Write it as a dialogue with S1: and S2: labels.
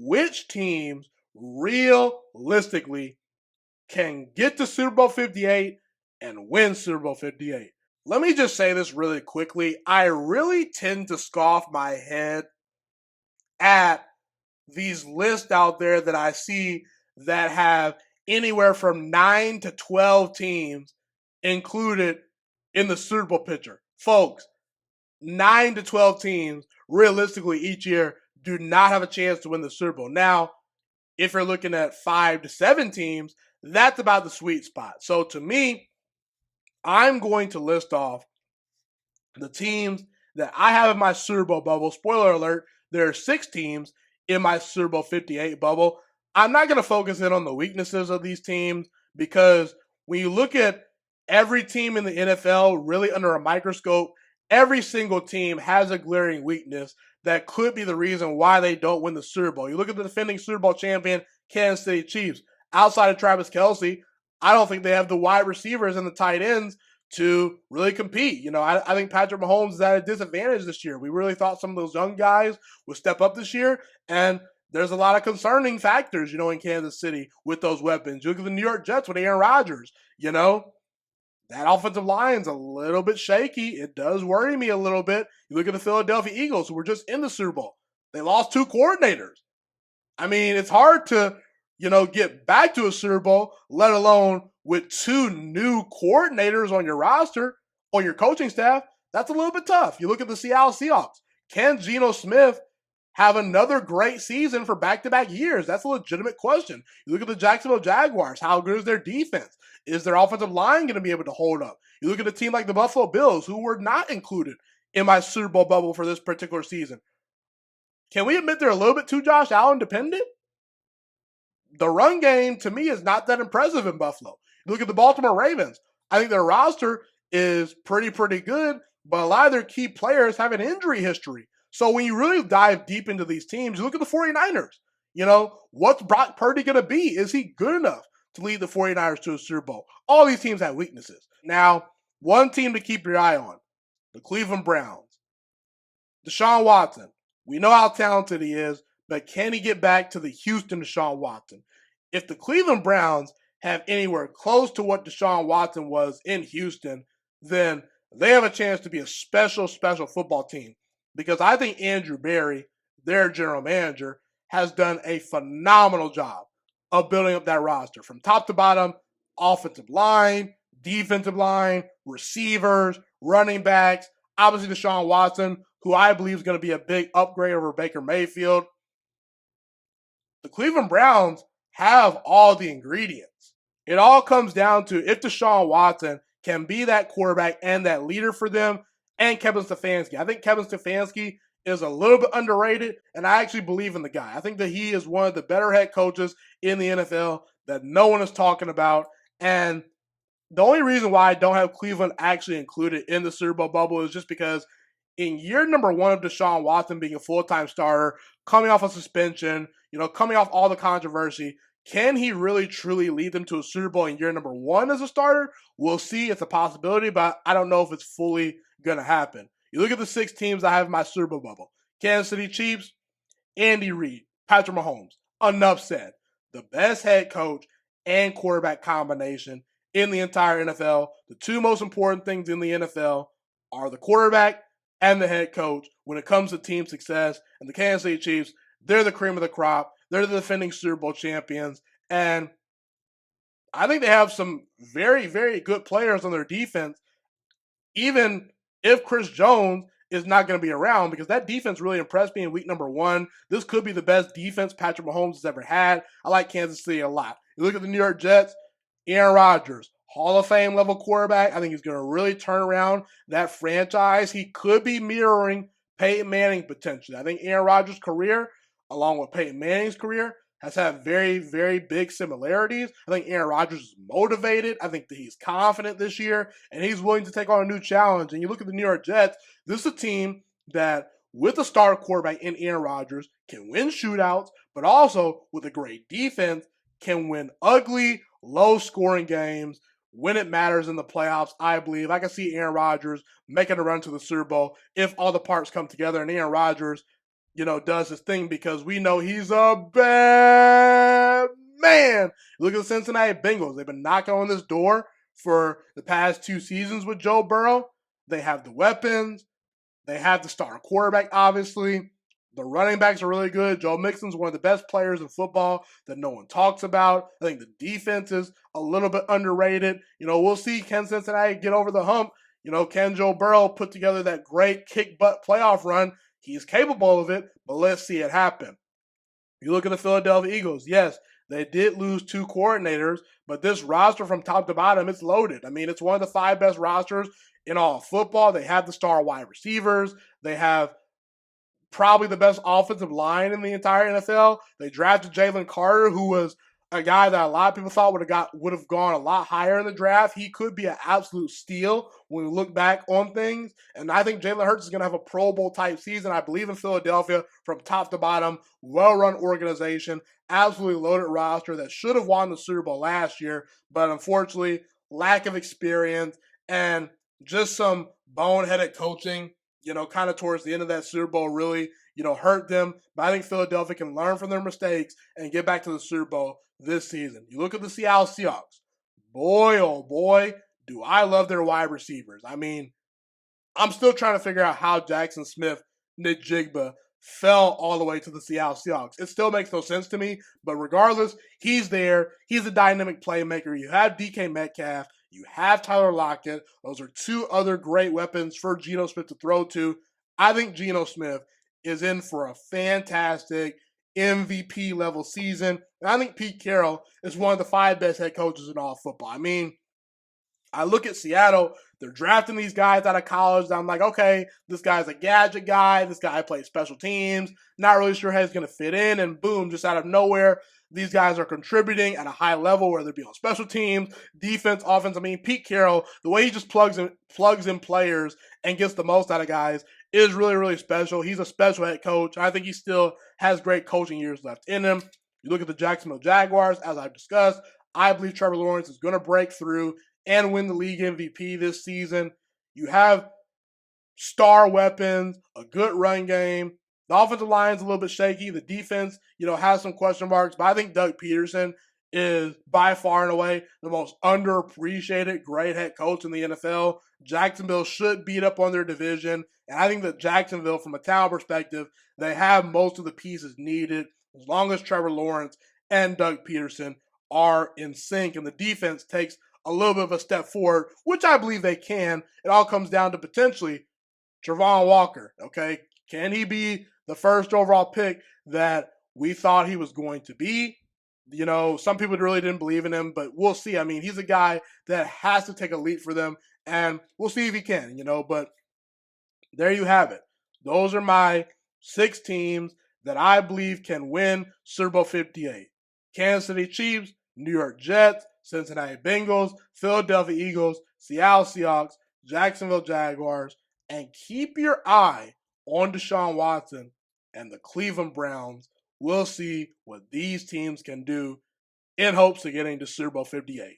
S1: which teams realistically can get to Super Bowl 58 and win Super Bowl 58. Let me just say this really quickly. I really tend to scoff my head at these lists out there that I see that have anywhere from 9 to 12 teams included in the Super Bowl picture. Folks, 9 to 12 teams realistically each year do not have a chance to win the Super Bowl. Now, if you're looking at 5 to 7 teams, that's about the sweet spot. So to me, I'm going to list off the teams that I have in my Super Bowl bubble. Spoiler alert, there are 6 teams in my Super Bowl 58 bubble. I'm not going to focus in on the weaknesses of these teams because when you look at every team in the NFL really under a microscope, every single team has a glaring weakness that could be the reason why they don't win the Super Bowl. You look at the defending Super Bowl champion, Kansas City Chiefs. Outside of Travis Kelce, I don't think they have the wide receivers and the tight ends to really compete. I think Patrick Mahomes is at a disadvantage this year. We really thought some of those young guys would step up this year, and there's a lot of concerning factors, in Kansas City with those weapons. You look at the New York Jets with Aaron Rodgers, that offensive line's a little bit shaky. It does worry me a little bit. You look at the Philadelphia Eagles, who were just in the Super Bowl. They lost 2 coordinators. I mean, it's hard to, get back to a Super Bowl, let alone with 2 new coordinators on your roster, on your coaching staff. That's a little bit tough. You look at the Seattle Seahawks. Can Geno Smith have another great season for back-to-back years? That's a legitimate question. You look at the Jacksonville Jaguars. How good is their defense? Is their offensive line going to be able to hold up? You look at a team like the Buffalo Bills, who were not included in my Super Bowl bubble for this particular season. Can we admit they're a little bit too Josh Allen dependent? The run game, to me, is not that impressive in Buffalo. You look at the Baltimore Ravens. I think their roster is pretty good, but a lot of their key players have an injury history. So when you really dive deep into these teams, you look at the 49ers. What's Brock Purdy going to be? Is he good enough to lead the 49ers to a Super Bowl? All these teams have weaknesses. Now, one team to keep your eye on, the Cleveland Browns. Deshaun Watson. We know how talented he is, but can he get back to the Houston Deshaun Watson? If the Cleveland Browns have anywhere close to what Deshaun Watson was in Houston, then they have a chance to be a special football team. Because I think Andrew Berry, their general manager, has done a phenomenal job of building up that roster from top to bottom, offensive line, defensive line, receivers, running backs, obviously Deshaun Watson, who I believe is going to be a big upgrade over Baker Mayfield. The Cleveland Browns have all the ingredients. It all comes down to if Deshaun Watson can be that quarterback and that leader for them, and Kevin Stefanski. I think Kevin Stefanski is a little bit underrated, and I actually believe in the guy. I think that he is one of the better head coaches in the NFL that no one is talking about. And the only reason why I don't have Cleveland actually included in the Super Bowl bubble is just because in year number 1 of Deshaun Watson being a full-time starter, coming off a suspension, coming off all the controversy, can he really truly lead them to a Super Bowl in year number 1 as a starter? We'll see. It's a possibility, but I don't know if it's fully going to happen. You look at the 6 teams I have in my Super Bowl bubble. Kansas City Chiefs, Andy Reid, Patrick Mahomes. Enough said. The best head coach and quarterback combination in the entire NFL. The 2 most important things in the NFL are the quarterback and the head coach when it comes to team success. And the Kansas City Chiefs, they're the cream of the crop. They're the defending Super Bowl champions. And I think they have some very good players on their defense, even if Chris Jones is not going to be around, because that defense really impressed me in week number 1. This could be the best defense Patrick Mahomes has ever had. I like Kansas City a lot. You look at the New York Jets, Aaron Rodgers, Hall of Fame level quarterback. I think he's going to really turn around that franchise. He could be mirroring Peyton Manning potentially. I think Aaron Rodgers' career, along with Peyton Manning's career, has had very big similarities. I think Aaron Rodgers is motivated. I think that he's confident this year, and he's willing to take on a new challenge. And you look at the New York Jets, this is a team that, with a star quarterback in Aaron Rodgers, can win shootouts, but also with a great defense, can win ugly, low-scoring games when it matters in the playoffs. I believe I can see Aaron Rodgers making a run to the Super Bowl if all the parts come together, and Aaron Rodgers, does his thing because we know he's a bad man. Look at the Cincinnati Bengals. They've been knocking on this door for the past 2 seasons with Joe Burrow. They have the weapons. They have the star quarterback, obviously. The running backs are really good. Joe Mixon's one of the best players in football that no one talks about. I think the defense is a little bit underrated. We'll see, can Cincinnati get over the hump? Can Joe Burrow put together that great kick butt playoff run? He's capable of it, but let's see it happen. You look at the Philadelphia Eagles. Yes, they did lose 2 coordinators, but this roster from top to bottom, it's loaded. I mean, it's one of the 5 best rosters in all of football. They have the star wide receivers. They have probably the best offensive line in the entire NFL. They drafted Jalen Carter, who was a guy that a lot of people thought would have gone a lot higher in the draft. He could be an absolute steal when we look back on things. And I think Jalen Hurts is going to have a Pro Bowl type season. I believe in Philadelphia from top to bottom, well-run organization, absolutely loaded roster that should have won the Super Bowl last year, but unfortunately, lack of experience and just some boneheaded coaching, kind of towards the end of that Super Bowl really, hurt them. But I think Philadelphia can learn from their mistakes and get back to the Super Bowl this season. You look at the Seattle Seahawks. Boy, oh boy, do I love their wide receivers. I mean, I'm still trying to figure out how Jackson Smith, Nick Jigba, fell all the way to the Seattle Seahawks. It still makes no sense to me, but regardless, he's there. He's a dynamic playmaker. You have DK Metcalf. You have Tyler Lockett. Those are 2 other great weapons for Geno Smith to throw to. I think Geno Smith is in for a fantastic MVP level season. And I think Pete Carroll is one of the 5 best head coaches in all of football. I mean, I look at Seattle, they're drafting these guys out of college. I'm like, okay, this guy's a gadget guy. This guy plays special teams. Not really sure how he's going to fit in. And boom, just out of nowhere, these guys are contributing at a high level, whether it be on special teams, defense, offense. I mean, Pete Carroll, the way he just plugs in players and gets the most out of guys is really, really special. He's a special head coach. I think he still has great coaching years left in him. You look at the Jacksonville Jaguars, as I've discussed, I believe Trevor Lawrence is going to break through and win the league MVP this season. You have star weapons, a good run game. The offensive line is a little bit shaky. The defense, has some question marks. But I think Doug Peterson is by far and away the most underappreciated great head coach in the NFL. Jacksonville should beat up on their division. And I think that Jacksonville, from a talent perspective, they have most of the pieces needed as long as Trevor Lawrence and Doug Peterson are in sync and the defense takes a little bit of a step forward, which I believe they can. It all comes down to potentially Travon Walker, okay? Can he be the first overall pick that we thought he was going to be? Some people really didn't believe in him, but we'll see. I mean, he's a guy that has to take a leap for them, and we'll see if he can, but there you have it. Those are my 6 teams that I believe can win Super Bowl 58. Kansas City Chiefs, New York Jets, Cincinnati Bengals, Philadelphia Eagles, Seattle Seahawks, Jacksonville Jaguars, and keep your eye on Deshaun Watson and the Cleveland Browns. We'll see what these teams can do in hopes of getting to Super Bowl 58.